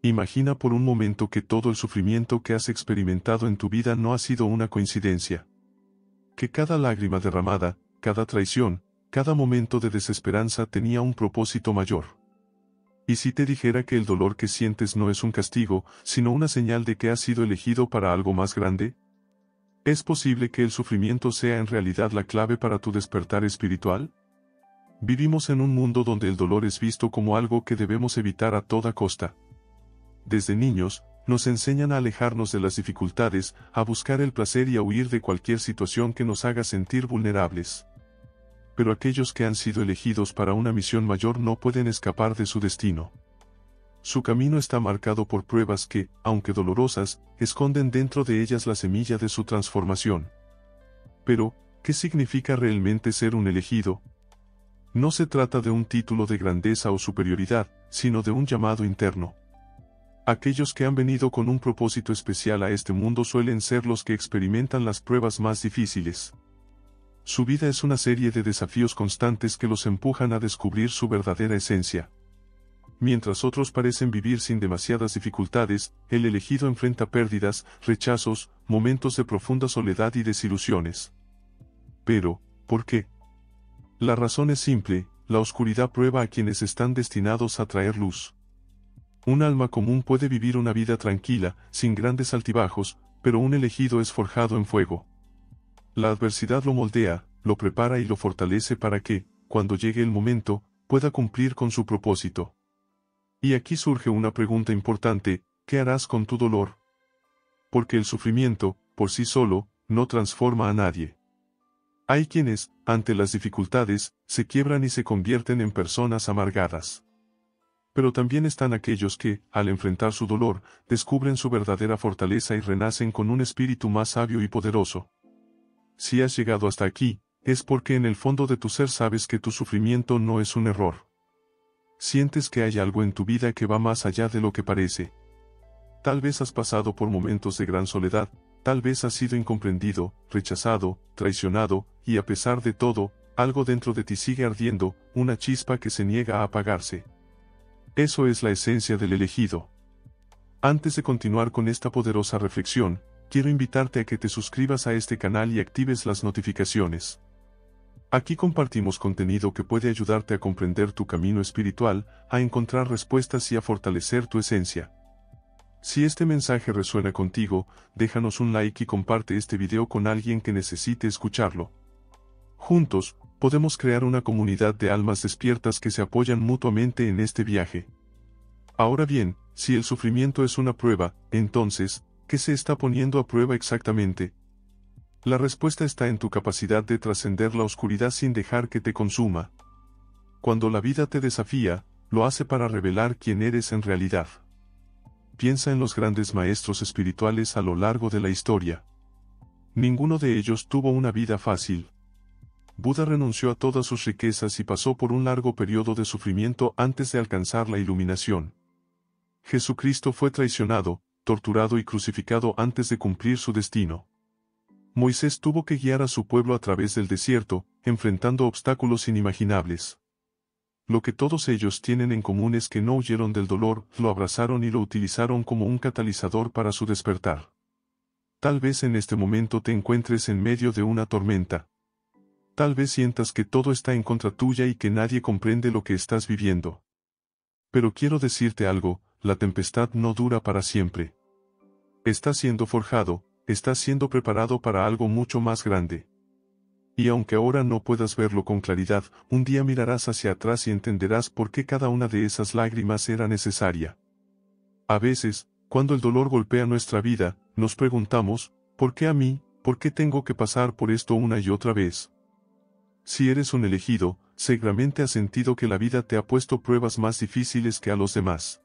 Imagina por un momento que todo el sufrimiento que has experimentado en tu vida no ha sido una coincidencia. Que cada lágrima derramada, cada traición, cada momento de desesperanza tenía un propósito mayor. ¿Y si te dijera que el dolor que sientes no es un castigo, sino una señal de que has sido elegido para algo más grande? ¿Es posible que el sufrimiento sea en realidad la clave para tu despertar espiritual? Vivimos en un mundo donde el dolor es visto como algo que debemos evitar a toda costa. Desde niños, nos enseñan a alejarnos de las dificultades, a buscar el placer y a huir de cualquier situación que nos haga sentir vulnerables. Pero aquellos que han sido elegidos para una misión mayor no pueden escapar de su destino. Su camino está marcado por pruebas que, aunque dolorosas, esconden dentro de ellas la semilla de su transformación. Pero, ¿qué significa realmente ser un elegido? No se trata de un título de grandeza o superioridad, sino de un llamado interno. Aquellos que han venido con un propósito especial a este mundo suelen ser los que experimentan las pruebas más difíciles. Su vida es una serie de desafíos constantes que los empujan a descubrir su verdadera esencia. Mientras otros parecen vivir sin demasiadas dificultades, el elegido enfrenta pérdidas, rechazos, momentos de profunda soledad y desilusiones. Pero, ¿por qué? La razón es simple: la oscuridad prueba a quienes están destinados a traer luz. Un alma común puede vivir una vida tranquila, sin grandes altibajos, pero un elegido es forjado en fuego. La adversidad lo moldea, lo prepara y lo fortalece para que, cuando llegue el momento, pueda cumplir con su propósito. Y aquí surge una pregunta importante: ¿qué harás con tu dolor? Porque el sufrimiento, por sí solo, no transforma a nadie. Hay quienes, ante las dificultades, se quiebran y se convierten en personas amargadas. Pero también están aquellos que, al enfrentar su dolor, descubren su verdadera fortaleza y renacen con un espíritu más sabio y poderoso. Si has llegado hasta aquí, es porque en el fondo de tu ser sabes que tu sufrimiento no es un error. Sientes que hay algo en tu vida que va más allá de lo que parece. Tal vez has pasado por momentos de gran soledad, tal vez has sido incomprendido, rechazado, traicionado, y a pesar de todo, algo dentro de ti sigue ardiendo, una chispa que se niega a apagarse. Eso es la esencia del elegido. Antes de continuar con esta poderosa reflexión, quiero invitarte a que te suscribas a este canal y actives las notificaciones. Aquí compartimos contenido que puede ayudarte a comprender tu camino espiritual, a encontrar respuestas y a fortalecer tu esencia. Si este mensaje resuena contigo, déjanos un like y comparte este video con alguien que necesite escucharlo. Juntos, podemos crear una comunidad de almas despiertas que se apoyan mutuamente en este viaje. Ahora bien, si el sufrimiento es una prueba, entonces, ¿qué se está poniendo a prueba exactamente? La respuesta está en tu capacidad de trascender la oscuridad sin dejar que te consuma. Cuando la vida te desafía, lo hace para revelar quién eres en realidad. Piensa en los grandes maestros espirituales a lo largo de la historia. Ninguno de ellos tuvo una vida fácil. Buda renunció a todas sus riquezas y pasó por un largo periodo de sufrimiento antes de alcanzar la iluminación. Jesucristo fue traicionado, torturado y crucificado antes de cumplir su destino. Moisés tuvo que guiar a su pueblo a través del desierto, enfrentando obstáculos inimaginables. Lo que todos ellos tienen en común es que no huyeron del dolor, lo abrazaron y lo utilizaron como un catalizador para su despertar. Tal vez en este momento te encuentres en medio de una tormenta. Tal vez sientas que todo está en contra tuya y que nadie comprende lo que estás viviendo. Pero quiero decirte algo: la tempestad no dura para siempre. Estás siendo forjado, estás siendo preparado para algo mucho más grande. Y aunque ahora no puedas verlo con claridad, un día mirarás hacia atrás y entenderás por qué cada una de esas lágrimas era necesaria. A veces, cuando el dolor golpea nuestra vida, nos preguntamos: ¿por qué a mí? ¿Por qué tengo que pasar por esto una y otra vez? Si eres un elegido, seguramente has sentido que la vida te ha puesto pruebas más difíciles que a los demás.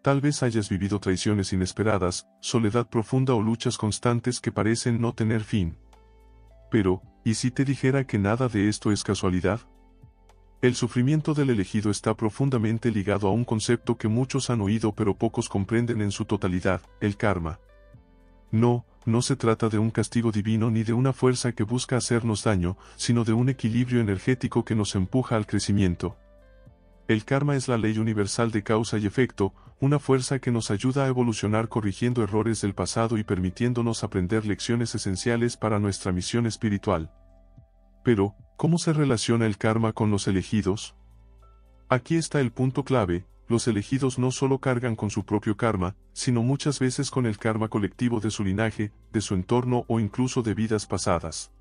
Tal vez hayas vivido traiciones inesperadas, soledad profunda o luchas constantes que parecen no tener fin. Pero, ¿y si te dijera que nada de esto es casualidad? El sufrimiento del elegido está profundamente ligado a un concepto que muchos han oído pero pocos comprenden en su totalidad: el karma. No se trata de un castigo divino ni de una fuerza que busca hacernos daño, sino de un equilibrio energético que nos empuja al crecimiento. El karma es la ley universal de causa y efecto, una fuerza que nos ayuda a evolucionar corrigiendo errores del pasado y permitiéndonos aprender lecciones esenciales para nuestra misión espiritual. Pero, ¿cómo se relaciona el karma con los elegidos? Aquí está el punto clave: los elegidos no solo cargan con su propio karma, sino muchas veces con el karma colectivo de su linaje, de su entorno o incluso de vidas pasadas.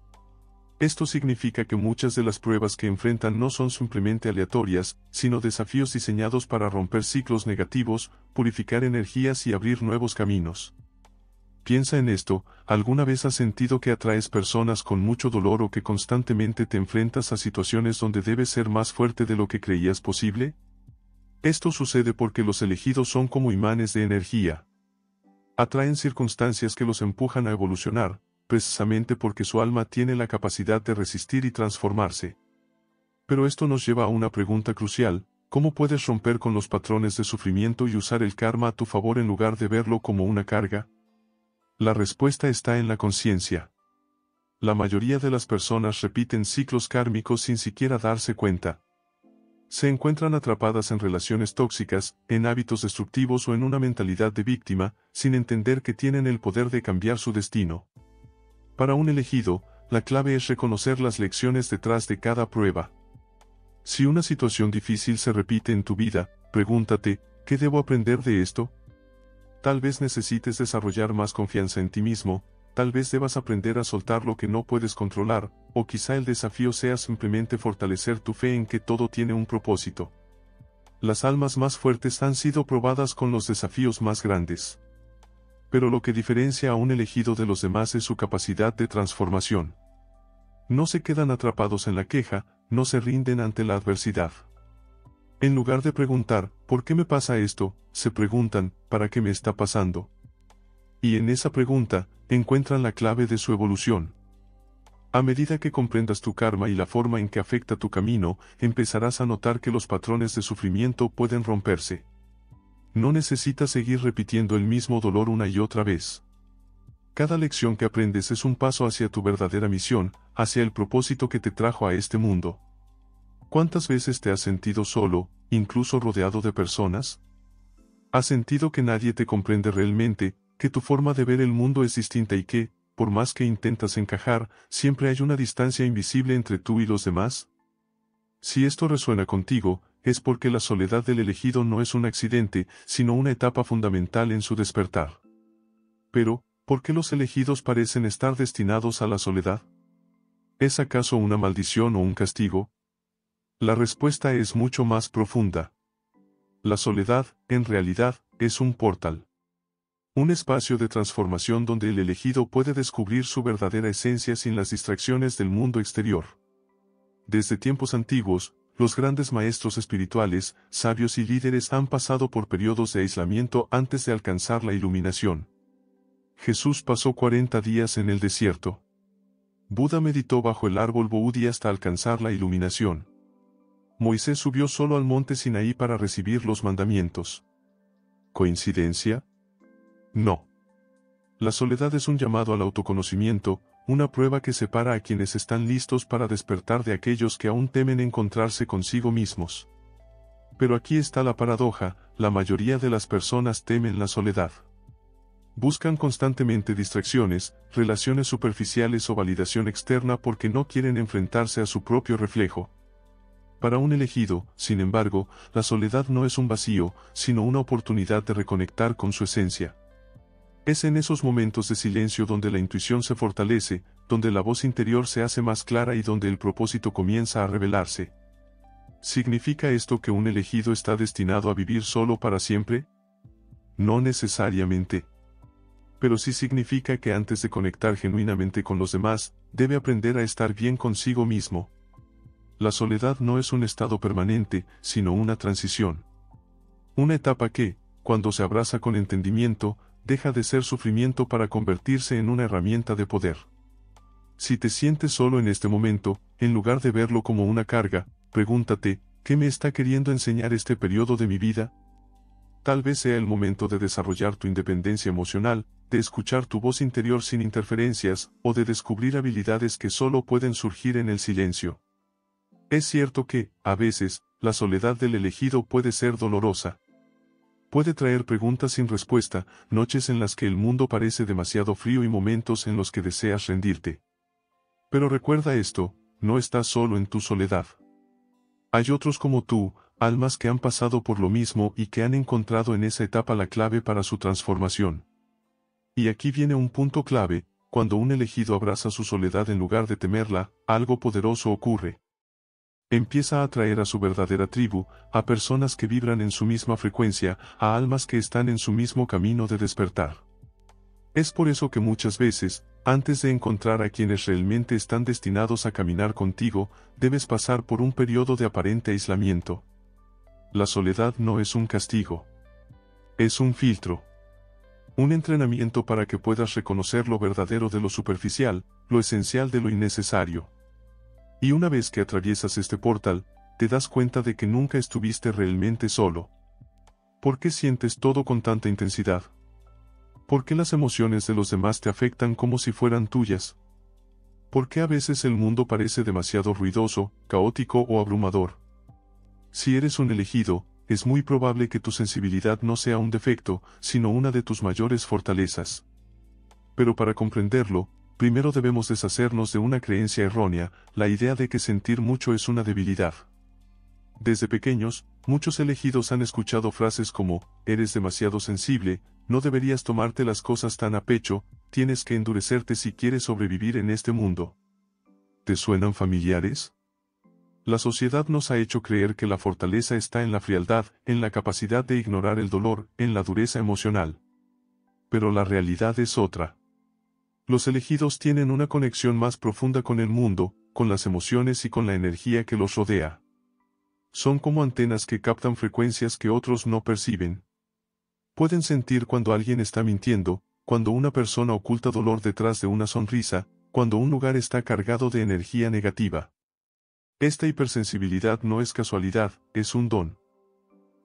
Esto significa que muchas de las pruebas que enfrentan no son simplemente aleatorias, sino desafíos diseñados para romper ciclos negativos, purificar energías y abrir nuevos caminos. Piensa en esto: ¿alguna vez has sentido que atraes personas con mucho dolor o que constantemente te enfrentas a situaciones donde debes ser más fuerte de lo que creías posible? Esto sucede porque los elegidos son como imanes de energía. Atraen circunstancias que los empujan a evolucionar, precisamente porque su alma tiene la capacidad de resistir y transformarse. Pero esto nos lleva a una pregunta crucial: ¿cómo puedes romper con los patrones de sufrimiento y usar el karma a tu favor en lugar de verlo como una carga? La respuesta está en la conciencia. La mayoría de las personas repiten ciclos kármicos sin siquiera darse cuenta. Se encuentran atrapadas en relaciones tóxicas, en hábitos destructivos o en una mentalidad de víctima, sin entender que tienen el poder de cambiar su destino. Para un elegido, la clave es reconocer las lecciones detrás de cada prueba. Si una situación difícil se repite en tu vida, pregúntate: ¿qué debo aprender de esto? Tal vez necesites desarrollar más confianza en ti mismo, tal vez debas aprender a soltar lo que no puedes controlar, o quizá el desafío sea simplemente fortalecer tu fe en que todo tiene un propósito. Las almas más fuertes han sido probadas con los desafíos más grandes. Pero lo que diferencia a un elegido de los demás es su capacidad de transformación. No se quedan atrapados en la queja, no se rinden ante la adversidad. En lugar de preguntar, ¿por qué me pasa esto?, se preguntan, ¿para qué me está pasando? Y en esa pregunta, encuentran la clave de su evolución. A medida que comprendas tu karma y la forma en que afecta tu camino, empezarás a notar que los patrones de sufrimiento pueden romperse. No necesitas seguir repitiendo el mismo dolor una y otra vez. Cada lección que aprendes es un paso hacia tu verdadera misión, hacia el propósito que te trajo a este mundo. ¿Cuántas veces te has sentido solo, incluso rodeado de personas? ¿Has sentido que nadie te comprende realmente, que tu forma de ver el mundo es distinta y que, por más que intentas encajar, siempre hay una distancia invisible entre tú y los demás? Si esto resuena contigo, es porque la soledad del elegido no es un accidente, sino una etapa fundamental en su despertar. Pero, ¿por qué los elegidos parecen estar destinados a la soledad? ¿Es acaso una maldición o un castigo? La respuesta es mucho más profunda. La soledad, en realidad, es un portal. Un espacio de transformación donde el elegido puede descubrir su verdadera esencia sin las distracciones del mundo exterior. Desde tiempos antiguos, los grandes maestros espirituales, sabios y líderes han pasado por periodos de aislamiento antes de alcanzar la iluminación. Jesús pasó 40 días en el desierto. Buda meditó bajo el árbol Bodhi hasta alcanzar la iluminación. Moisés subió solo al monte Sinaí para recibir los mandamientos. ¿Coincidencia? No. La soledad es un llamado al autoconocimiento, una prueba que separa a quienes están listos para despertar de aquellos que aún temen encontrarse consigo mismos. Pero aquí está la paradoja: la mayoría de las personas temen la soledad. Buscan constantemente distracciones, relaciones superficiales o validación externa porque no quieren enfrentarse a su propio reflejo. Para un elegido, sin embargo, la soledad no es un vacío, sino una oportunidad de reconectar con su esencia. Es en esos momentos de silencio donde la intuición se fortalece, donde la voz interior se hace más clara y donde el propósito comienza a revelarse. ¿Significa esto que un elegido está destinado a vivir solo para siempre? No necesariamente. Pero sí significa que antes de conectar genuinamente con los demás, debe aprender a estar bien consigo mismo. La soledad no es un estado permanente, sino una transición. Una etapa que, cuando se abraza con entendimiento, deja de ser sufrimiento para convertirse en una herramienta de poder. Si te sientes solo en este momento, en lugar de verlo como una carga, pregúntate: ¿qué me está queriendo enseñar este periodo de mi vida? Tal vez sea el momento de desarrollar tu independencia emocional, de escuchar tu voz interior sin interferencias, o de descubrir habilidades que solo pueden surgir en el silencio. Es cierto que, a veces, la soledad del elegido puede ser dolorosa. Puede traer preguntas sin respuesta, noches en las que el mundo parece demasiado frío y momentos en los que deseas rendirte. Pero recuerda esto, no estás solo en tu soledad. Hay otros como tú, almas que han pasado por lo mismo y que han encontrado en esa etapa la clave para su transformación. Y aquí viene un punto clave: cuando un elegido abraza su soledad en lugar de temerla, algo poderoso ocurre. Empieza a atraer a su verdadera tribu, a personas que vibran en su misma frecuencia, a almas que están en su mismo camino de despertar. Es por eso que muchas veces, antes de encontrar a quienes realmente están destinados a caminar contigo, debes pasar por un periodo de aparente aislamiento. La soledad no es un castigo. Es un filtro. Un entrenamiento para que puedas reconocer lo verdadero de lo superficial, lo esencial de lo innecesario. Y una vez que atraviesas este portal, te das cuenta de que nunca estuviste realmente solo. ¿Por qué sientes todo con tanta intensidad? ¿Por qué las emociones de los demás te afectan como si fueran tuyas? ¿Por qué a veces el mundo parece demasiado ruidoso, caótico o abrumador? Si eres un elegido, es muy probable que tu sensibilidad no sea un defecto, sino una de tus mayores fortalezas. Pero para comprenderlo, primero debemos deshacernos de una creencia errónea, la idea de que sentir mucho es una debilidad. Desde pequeños, muchos elegidos han escuchado frases como: eres demasiado sensible, no deberías tomarte las cosas tan a pecho, tienes que endurecerte si quieres sobrevivir en este mundo. ¿Te suenan familiares? La sociedad nos ha hecho creer que la fortaleza está en la frialdad, en la capacidad de ignorar el dolor, en la dureza emocional. Pero la realidad es otra. Los elegidos tienen una conexión más profunda con el mundo, con las emociones y con la energía que los rodea. Son como antenas que captan frecuencias que otros no perciben. Pueden sentir cuando alguien está mintiendo, cuando una persona oculta dolor detrás de una sonrisa, cuando un lugar está cargado de energía negativa. Esta hipersensibilidad no es casualidad, es un don.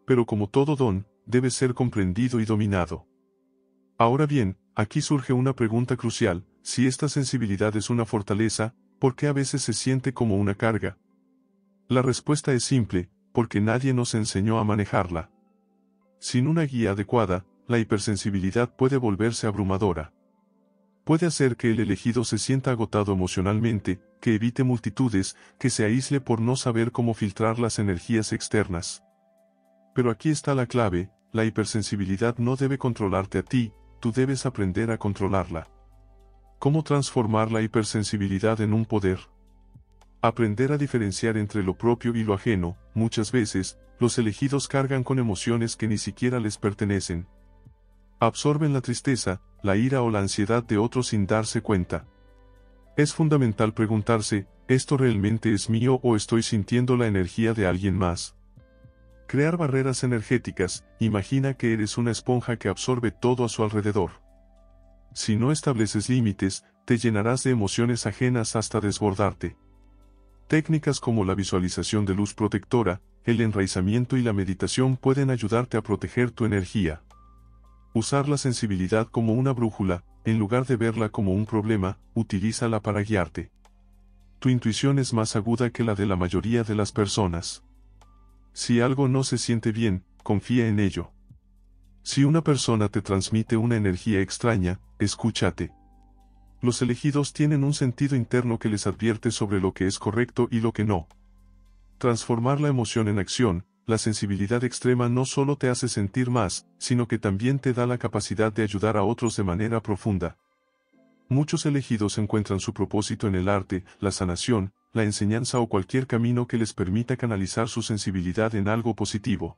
Pero como todo don, debe ser comprendido y dominado. Ahora bien, aquí surge una pregunta crucial: si esta sensibilidad es una fortaleza, ¿por qué a veces se siente como una carga? La respuesta es simple: porque nadie nos enseñó a manejarla. Sin una guía adecuada, la hipersensibilidad puede volverse abrumadora. Puede hacer que el elegido se sienta agotado emocionalmente, que evite multitudes, que se aísle por no saber cómo filtrar las energías externas. Pero aquí está la clave: la hipersensibilidad no debe controlarte a ti, tú debes aprender a controlarla. ¿Cómo transformar la hipersensibilidad en un poder? Aprender a diferenciar entre lo propio y lo ajeno. Muchas veces, los elegidos cargan con emociones que ni siquiera les pertenecen. Absorben la tristeza, la ira o la ansiedad de otros sin darse cuenta. Es fundamental preguntarse: ¿esto realmente es mío o estoy sintiendo la energía de alguien más? Crear barreras energéticas. Imagina que eres una esponja que absorbe todo a su alrededor. Si no estableces límites, te llenarás de emociones ajenas hasta desbordarte. Técnicas como la visualización de luz protectora, el enraizamiento y la meditación pueden ayudarte a proteger tu energía. Usar la sensibilidad como una brújula, en lugar de verla como un problema, utilízala para guiarte. Tu intuición es más aguda que la de la mayoría de las personas. Si algo no se siente bien, confía en ello. Si una persona te transmite una energía extraña, escúchate. Los elegidos tienen un sentido interno que les advierte sobre lo que es correcto y lo que no. Transformar la emoción en acción. La sensibilidad extrema no solo te hace sentir más, sino que también te da la capacidad de ayudar a otros de manera profunda. Muchos elegidos encuentran su propósito en el arte, la sanación, la enseñanza o cualquier camino que les permita canalizar su sensibilidad en algo positivo.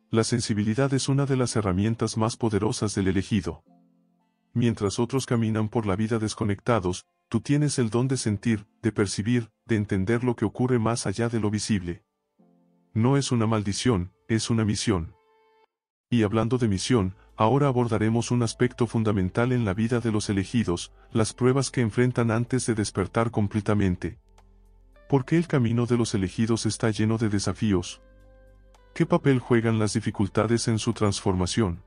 La sensibilidad es una de las herramientas más poderosas del elegido. Mientras otros caminan por la vida desconectados, tú tienes el don de sentir, de percibir, de entender lo que ocurre más allá de lo visible. No es una maldición, es una misión. Y hablando de misión, ahora abordaremos un aspecto fundamental en la vida de los elegidos: las pruebas que enfrentan antes de despertar completamente. ¿Por qué el camino de los elegidos está lleno de desafíos? ¿Qué papel juegan las dificultades en su transformación?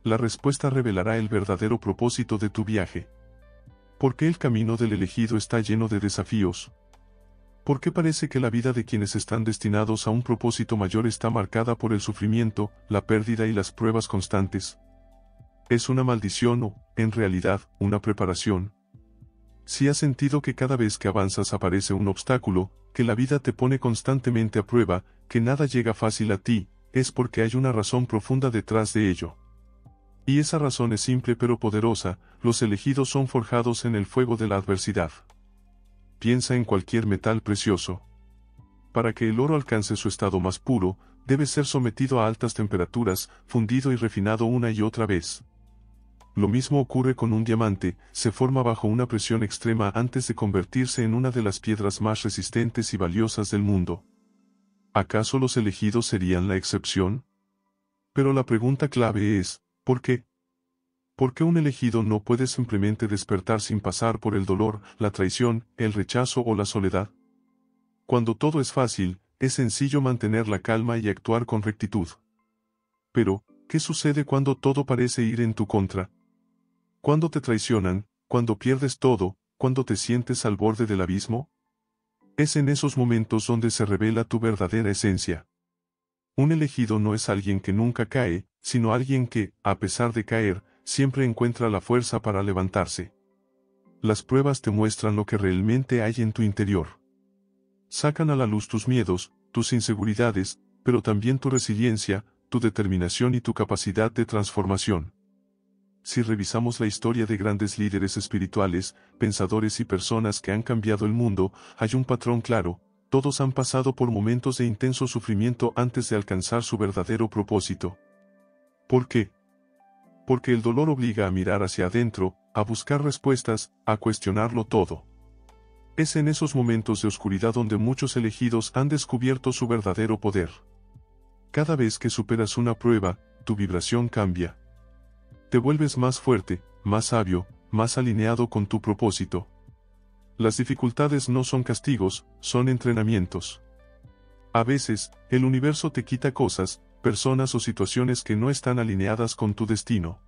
La respuesta revelará el verdadero propósito de tu viaje. ¿Por qué el camino del elegido está lleno de desafíos? ¿Por qué parece que la vida de quienes están destinados a un propósito mayor está marcada por el sufrimiento, la pérdida y las pruebas constantes? ¿Es una maldición o, en realidad, una preparación? Si has sentido que cada vez que avanzas aparece un obstáculo, que la vida te pone constantemente a prueba, que nada llega fácil a ti, es porque hay una razón profunda detrás de ello. Y esa razón es simple pero poderosa: los elegidos son forjados en el fuego de la adversidad. Piensa en cualquier metal precioso. Para que el oro alcance su estado más puro, debe ser sometido a altas temperaturas, fundido y refinado una y otra vez. Lo mismo ocurre con un diamante: se forma bajo una presión extrema antes de convertirse en una de las piedras más resistentes y valiosas del mundo. ¿Acaso los elegidos serían la excepción? Pero la pregunta clave es, ¿por qué? ¿Por qué un elegido no puede simplemente despertar sin pasar por el dolor, la traición, el rechazo o la soledad? Cuando todo es fácil, es sencillo mantener la calma y actuar con rectitud. Pero, ¿qué sucede cuando todo parece ir en tu contra? Cuando te traicionan, cuando pierdes todo, cuando te sientes al borde del abismo. Es en esos momentos donde se revela tu verdadera esencia. Un elegido no es alguien que nunca cae, sino alguien que, a pesar de caer, siempre encuentra la fuerza para levantarse. Las pruebas te muestran lo que realmente hay en tu interior. Sacan a la luz tus miedos, tus inseguridades, pero también tu resiliencia, tu determinación y tu capacidad de transformación. Si revisamos la historia de grandes líderes espirituales, pensadores y personas que han cambiado el mundo, hay un patrón claro: todos han pasado por momentos de intenso sufrimiento antes de alcanzar su verdadero propósito. ¿Por qué? Porque el dolor obliga a mirar hacia adentro, a buscar respuestas, a cuestionarlo todo. Es en esos momentos de oscuridad donde muchos elegidos han descubierto su verdadero poder. Cada vez que superas una prueba, tu vibración cambia. Te vuelves más fuerte, más sabio, más alineado con tu propósito. Las dificultades no son castigos, son entrenamientos. A veces, el universo te quita cosas, personas o situaciones que no están alineadas con tu destino.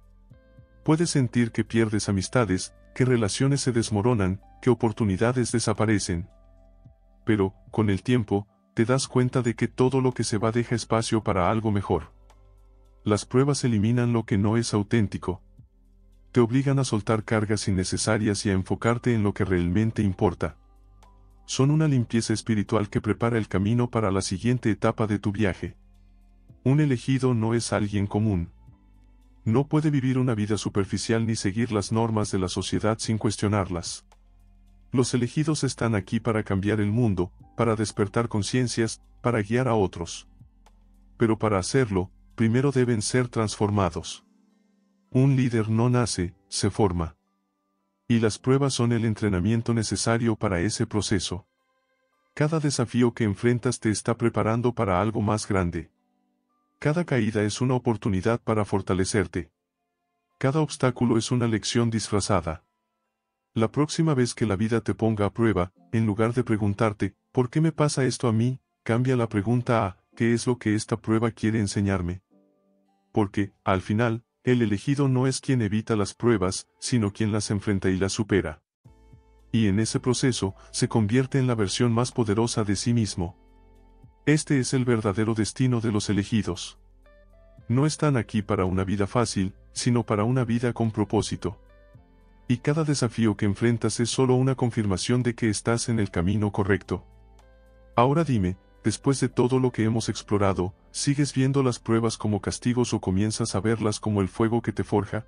Puedes sentir que pierdes amistades, que relaciones se desmoronan, que oportunidades desaparecen. Pero, con el tiempo, te das cuenta de que todo lo que se va deja espacio para algo mejor. Las pruebas eliminan lo que no es auténtico. Te obligan a soltar cargas innecesarias y a enfocarte en lo que realmente importa. Son una limpieza espiritual que prepara el camino para la siguiente etapa de tu viaje. Un elegido no es alguien común. No puede vivir una vida superficial ni seguir las normas de la sociedad sin cuestionarlas. Los elegidos están aquí para cambiar el mundo, para despertar conciencias, para guiar a otros. Pero para hacerlo, primero deben ser transformados. Un líder no nace, se forma. Y las pruebas son el entrenamiento necesario para ese proceso. Cada desafío que enfrentas te está preparando para algo más grande. Cada caída es una oportunidad para fortalecerte. Cada obstáculo es una lección disfrazada. La próxima vez que la vida te ponga a prueba, en lugar de preguntarte, ¿por qué me pasa esto a mí?, cambia la pregunta a, ¿qué es lo que esta prueba quiere enseñarme? Porque, al final, el elegido no es quien evita las pruebas, sino quien las enfrenta y las supera. Y en ese proceso, se convierte en la versión más poderosa de sí mismo. Este es el verdadero destino de los elegidos. No están aquí para una vida fácil, sino para una vida con propósito. Y cada desafío que enfrentas es solo una confirmación de que estás en el camino correcto. Ahora dime, después de todo lo que hemos explorado, ¿sigues viendo las pruebas como castigos o comienzas a verlas como el fuego que te forja?